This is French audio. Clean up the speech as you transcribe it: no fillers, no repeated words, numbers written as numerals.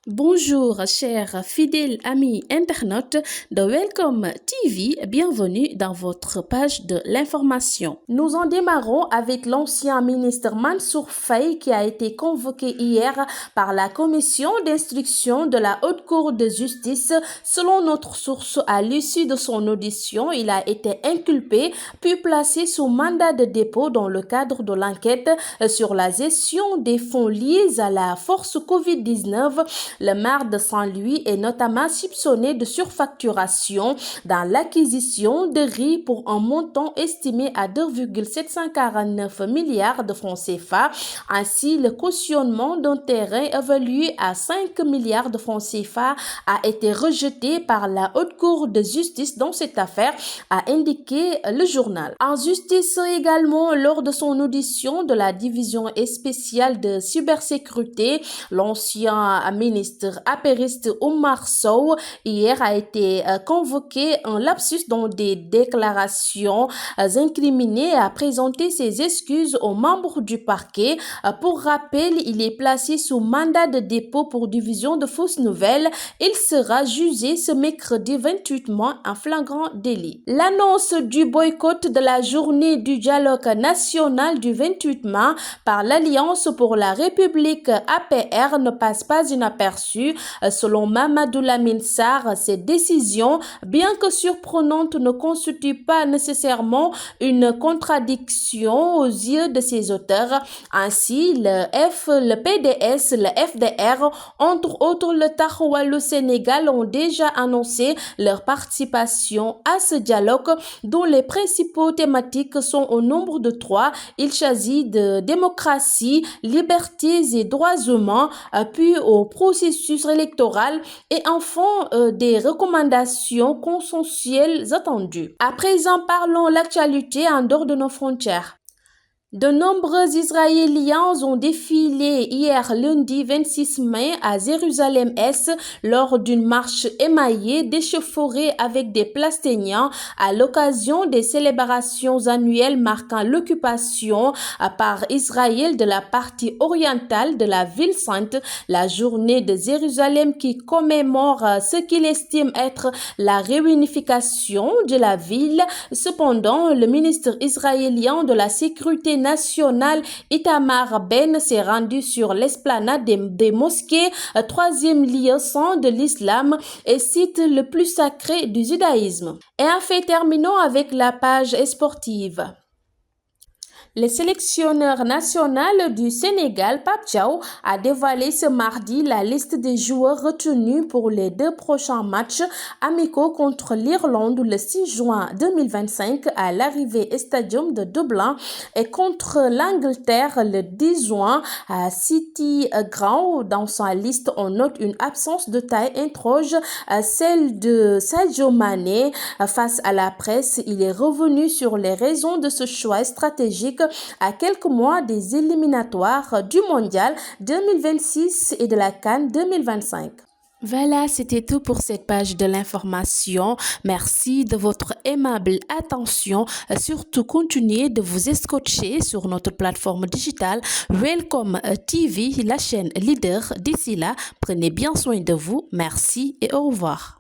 Bonjour, chers fidèles amis internautes de Welcome TV, bienvenue dans votre page de l'information. Nous en démarrons avec l'ancien ministre Mansour Faye qui a été convoqué hier par la commission d'instruction de la Haute Cour de justice. Selon notre source, à l'issue de son audition, il a été inculpé puis placé sous mandat de dépôt dans le cadre de l'enquête sur la gestion des fonds liés à la force Covid-19. Le maire de Saint-Louis est notamment soupçonné de surfacturation dans l'acquisition de riz pour un montant estimé à 2,749 milliards de francs CFA. Ainsi, le cautionnement d'un terrain évalué à 5 milliards de francs CFA a été rejeté par la Haute Cour de justice dans cette affaire, a indiqué le journal. En justice également, lors de son audition de la division spéciale de cybersécurité, l'ancien ministre apériste Oumar Sow hier a été convoqué en lapsus dans des déclarations incriminées et a présenté ses excuses aux membres du parquet. Pour rappel, il est placé sous mandat de dépôt pour diffusion de fausses nouvelles. Il sera jugé ce mercredi 28 mai en flagrant délit. L'annonce du boycott de la journée du dialogue national du 28 mai par l'Alliance pour la République APR ne passe pas inaperçue. Selon Mamadou Lamine Sarr, cette décision, bien que surprenante, ne constitue pas nécessairement une contradiction aux yeux de ses auteurs. Ainsi, le PDS, le FDR, entre autres le Taxawu Sénégal, ont déjà annoncé leur participation à ce dialogue dont les principaux thématiques sont au nombre de 3. Il s'agit de démocratie, libertés et droits humains, puis au processus électoral et enfin des recommandations consensuelles attendues. À présent, parlons de l'actualité en dehors de nos frontières. De nombreux Israéliens ont défilé hier lundi 26 mai à Jérusalem-Est lors d'une marche émaillée d'échauffourées avec des Palestiniens à l'occasion des célébrations annuelles marquant l'occupation par Israël de la partie orientale de la ville sainte, la journée de Jérusalem qui commémore ce qu'il estime être la réunification de la ville. Cependant, le ministre israélien de la Sécurité national Itamar Ben s'est rendu sur l'esplanade des mosquées, troisième lieu saint de l'islam et site le plus sacré du judaïsme. Et enfin, terminons avec la page sportive. Le sélectionneur national du Sénégal, Pape Thiaw, a dévoilé ce mardi la liste des joueurs retenus pour les 2 prochains matchs amicaux contre l'Irlande le 6 juin 2025 à l'arrivée Stadium de Dublin et contre l'Angleterre le 10 juin à City Ground. Dans sa liste, on note une absence de taille interroge, celle de Sadio Mané. Face à la presse, il est revenu sur les raisons de ce choix stratégique à quelques mois des éliminatoires du Mondial 2026 et de la CAN 2025. Voilà, c'était tout pour cette page de l'information. Merci de votre aimable attention. Surtout, continuez de vous escotcher sur notre plateforme digitale Welcome TV, la chaîne leader. D'ici là, prenez bien soin de vous. Merci et au revoir.